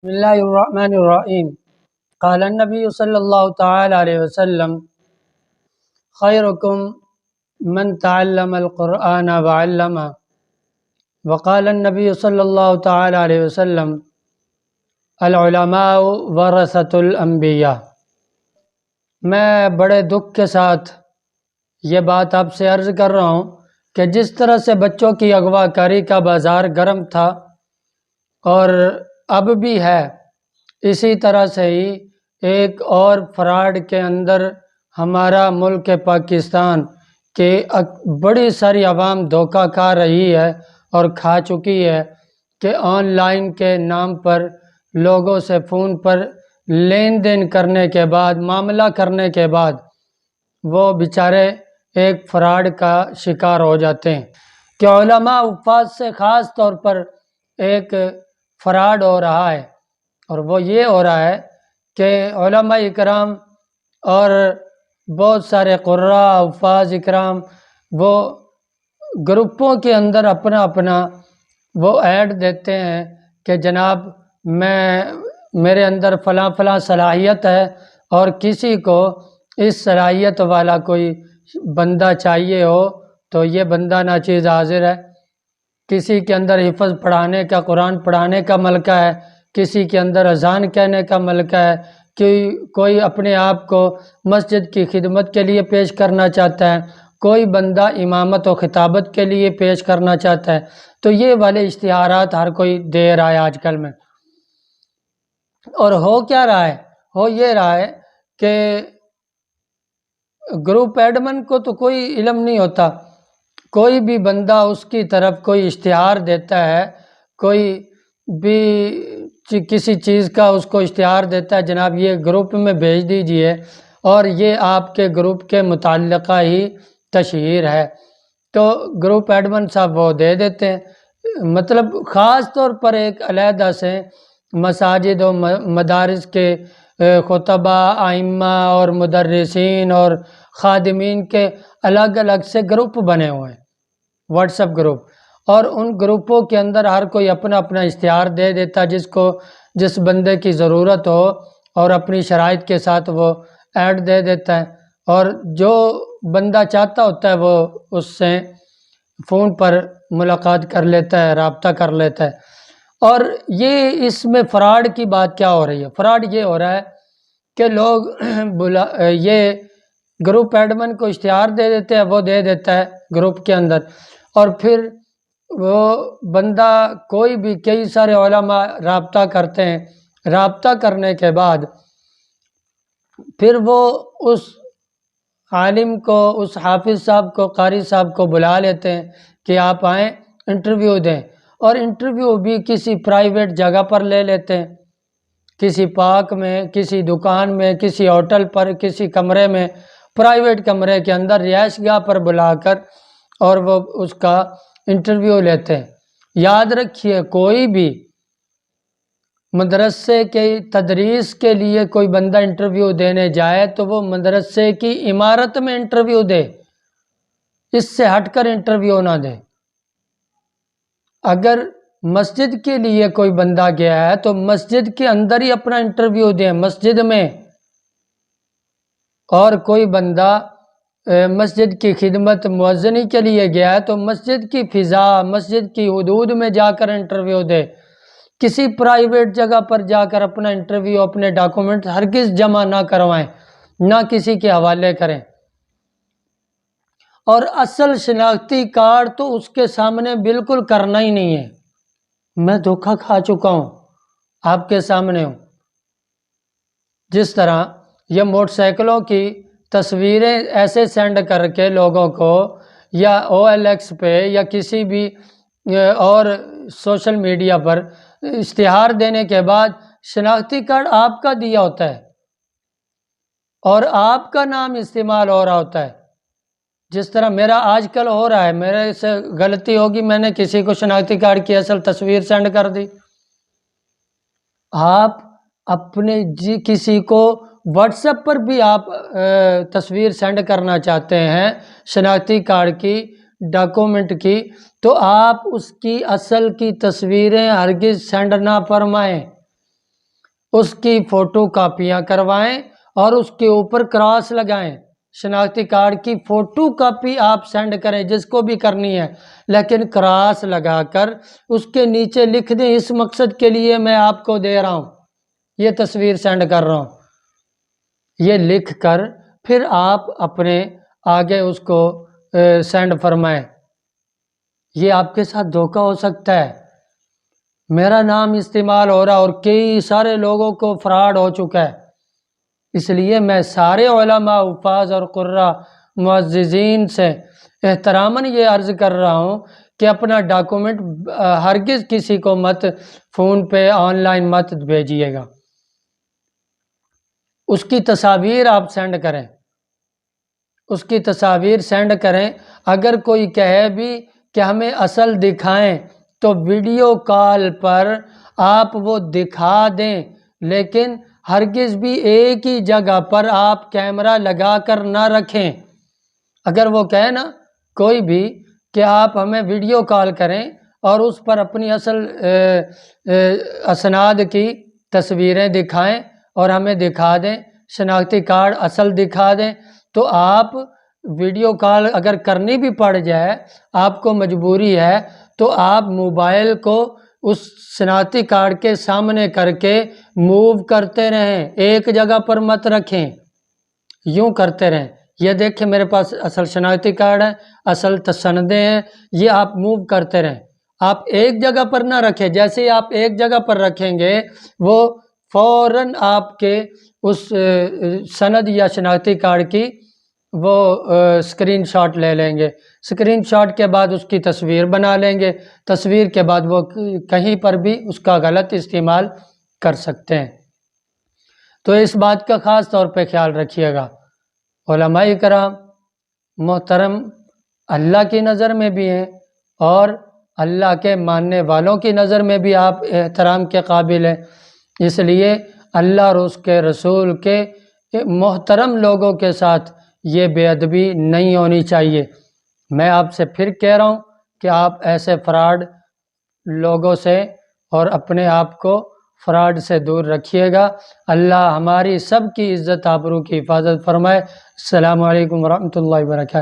بسم اللہ الرحمن الرحیم قال النبی صلی اللہ تعالی علیہ وسلم خیرکم من تعلم القرآن وعلمہ وقال النبی صلی اللہ تعالی علیہ وسلم العلماء ورثۃ الانبیاء۔ میں بڑے دکھ کے ساتھ یہ بات آپ سے عرض کر رہا ہوں کہ جس طرح سے بچوں کی اغوا کاری کا بازار گرم تھا اور اب بھی ہے، اسی طرح سے ہی ایک اور فراڈ کے اندر ہمارا ملک پاکستان کے بڑی ساری عوام دھوکہ کھا رہی ہے اور کھا چکی ہے کہ آن لائن کے نام پر لوگوں سے فون پر لین دین کرنے کے بعد، معاملہ کرنے کے بعد وہ بیچارے ایک فراڈ کا شکار ہو جاتے ہیں کہ علماء حفاظ سے خاص طور پر ایک فراڈ ہو رہا ہے، اور وہ یہ ہو رہا ہے کہ علماء اکرام اور بہت سارے قراء حفاظ اکرام وہ گروپوں کے اندر اپنا اپنا وہ ایڈ دیتے ہیں کہ جناب میرے اندر فلاں فلاں صلاحیت ہے، اور کسی کو اس صلاحیت والا کوئی بندہ چاہیے ہو تو یہ بندہ ناچیز حاضر ہے۔ کسی کے اندر حفظ پڑھانے کا، قرآن پڑھانے کا ملکہ ہے، کسی کے اندر اذان کہنے کا ملکہ ہے، کہ کوئی اپنے آپ کو مسجد کی خدمت کے لیے پیش کرنا چاہتا ہے، کوئی بندہ امامت و خطابت کے لیے پیش کرنا چاہتا ہے۔ تو یہ والے اشتہارات ہر کوئی دے رہا ہے آج کل میں، اور ہو کیا رہا ہے؟ ہو یہ رہا ہے کہ گروپ ایڈمن کو تو کوئی علم نہیں ہوتا، کوئی بھی بندہ اس کی طرف کوئی اشتہار دیتا ہے، کوئی بھی کسی چیز کا اس کو اشتہار دیتا ہے، جناب یہ گروپ میں بھیج دیجئے اور یہ آپ کے گروپ کے متعلقہ ہی تشہیر ہے، تو گروپ ایڈمن صاحب وہ دے دیتے ہیں۔ مطلب خاص طور پر ایک علیحدہ سے مساجد و مدارس کے خطبہ، ائمہ اور مدرسین اور خادمین کے الگ الگ سے گروپ بنے ہوئے ہیں، واٹس ایپ گروپ، اور ان گروپوں کے اندر ہر کوئی اپنا اپنا اشتہار دے دیتا ہے جس بندے کی ضرورت ہو، اور اپنی شرائط کے ساتھ وہ ایڈ دے دیتا ہے، اور جو بندہ چاہتا ہوتا ہے وہ اس سے فون پر ملاقات کر لیتا ہے، رابطہ کر لیتا ہے۔ اور یہ اس میں فراڈ کی بات کیا ہو رہی ہے؟ فراڈ یہ ہو رہا ہے کہ لوگ یہ گروپ ایڈمن کو اشتہار دے دیتے ہیں، وہ دے دیتا ہے گروپ کے اندر، اور پھر وہ بندہ کوئی بھی کئی سارے علماء رابطہ کرتے ہیں، رابطہ کرنے کے بعد پھر وہ اس عالم کو، اس حافظ صاحب کو، قاری صاحب کو بلا لیتے ہیں کہ آپ آئیں انٹرویو دیں، اور انٹرویو بھی کسی پرائیویٹ جگہ پر لے لیتے ہیں، کسی پارک میں، کسی دکان میں، کسی ہوٹل پر، کسی کمرے میں، پرائیویٹ کمرے کے اندر رہائش گاہ پر بلا کر اور وہ اس کا انٹرویو لیتے ہیں۔ یاد رکھیے، کوئی بھی مدرسے کے تدریس کے لیے کوئی بندہ انٹرویو دینے جائے تو وہ مدرسے کی عمارت میں انٹرویو دے، اس سے ہٹ کر انٹرویو نہ دے۔ اگر مسجد کے لیے کوئی بندہ گیا ہے تو مسجد کے اندر ہی اپنا انٹرویو دے، مسجد میں، اور کوئی بندہ مسجد کی خدمت مؤذنی کے لیے گیا ہے تو مسجد کی فضا، مسجد کی حدود میں جا کر انٹرویو دے۔ کسی پرائیویٹ جگہ پر جا کر اپنا انٹرویو، اپنے ڈاکومنٹ ہرگز جمع نہ کروائیں، نہ کسی کے حوالے کریں، اور اصل شناختی کارڈ تو اس کے سامنے بالکل کرنا ہی نہیں ہے۔ میں دھوکہ کھا چکا ہوں، آپ کے سامنے ہوں۔ جس طرح یہ موٹر سائیکلوں کی تصویریں ایسے سینڈ کر کے لوگوں کو، یا OLX پہ یا کسی بھی اور سوشل میڈیا پر اشتہار دینے کے بعد شناختی کارڈ آپ کا دیا ہوتا ہے اور آپ کا نام استعمال ہو رہا ہوتا ہے، جس طرح میرا آج کل ہو رہا ہے۔ میرے سے غلطی ہوگی، میں نے کسی کو شناختی کارڈ کی اصل تصویر سینڈ کر دی۔ آپ اپنے کسی کو واٹس ایپ پر بھی آپ تصویر سینڈ کرنا چاہتے ہیں شناختی کارڈ کی، ڈاکومنٹ کی، تو آپ اس کی اصل کی تصویریں ہرگز سینڈ نہ فرمائیں۔ اس کی فوٹو کاپیاں کروائیں اور اس کے اوپر کراس لگائیں۔ شناختی کارڈ کی فوٹو کاپی آپ سینڈ کریں جس کو بھی کرنی ہے، لیکن کراس لگا کر اس کے نیچے لکھ دیں اس مقصد کے لیے میں آپ کو دے رہا ہوں، یہ تصویر سینڈ کر رہا ہوں، یہ لکھ کر پھر آپ اپنے آگے اس کو سینڈ فرمائیں۔ یہ آپ کے ساتھ دھوکہ ہو سکتا ہے، میرا نام استعمال ہو رہا اور کئی سارے لوگوں کو فراڈ ہو چکا ہے۔ اس لیے میں سارے علماء، حفاظ اور قراء معززین سے احتراماً یہ عرض کر رہا ہوں کہ اپنا ڈاکومنٹ ہرگز کسی کو مت فون پہ آن لائن مت بھیجیے گا، اس کی تصاویر آپ سینڈ کریں، اس کی تصاویر سینڈ کریں۔ اگر کوئی کہے بھی کہ ہمیں اصل دکھائیں تو ویڈیو کال پر آپ وہ دکھا دیں، لیکن ہرگز بھی ایک ہی جگہ پر آپ کیمرہ لگا کر نہ رکھیں۔ اگر وہ کہے نا کوئی بھی کہ آپ ہمیں ویڈیو کال کریں اور اس پر اپنی اصل اسناد کی تصویریں دکھائیں اور ہمیں دکھا دیں، شناختی کارڈ اصل دکھا دیں، تو آپ ویڈیو کال اگر کرنی بھی پڑ جائے، آپ کو مجبوری ہے، تو آپ موبائل کو اس شناختی کارڈ کے سامنے کر کے موو کرتے رہیں، ایک جگہ پر مت رکھیں، یوں کرتے رہیں۔ یہ دیکھیں میرے پاس اصل شناختی کارڈ ہے، اصل سندیں ہیں، یہ آپ موو کرتے رہیں، آپ ایک جگہ پر نہ رکھیں۔ جیسے ہی آپ ایک جگہ پر رکھیں گے وہ فوراً آپ کے اس سند یا شناختی کارڈ کی وہ اسکرین شاٹ لے لیں گے، اسکرین شاٹ کے بعد اس کی تصویر بنا لیں گے، تصویر کے بعد وہ کہیں پر بھی اس کا غلط استعمال کر سکتے ہیں۔ تو اس بات کا خاص طور پہ خیال رکھیے گا۔ علماء کرام محترم اللہ کی نظر میں بھی ہیں اور اللہ کے ماننے والوں کی نظر میں بھی آپ احترام کے قابل ہیں، اس لیے اللہ اور اس کے رسول کے محترم لوگوں کے ساتھ یہ بے ادبی نہیں ہونی چاہیے۔ میں آپ سے پھر کہہ رہا ہوں کہ آپ ایسے فراڈ لوگوں سے اور اپنے آپ کو فراڈ سے دور رکھیے گا۔ اللہ ہماری سب کی عزت آبرو کی حفاظت فرمائے۔ السلام علیکم ورحمۃ اللہ وبرکاتہ۔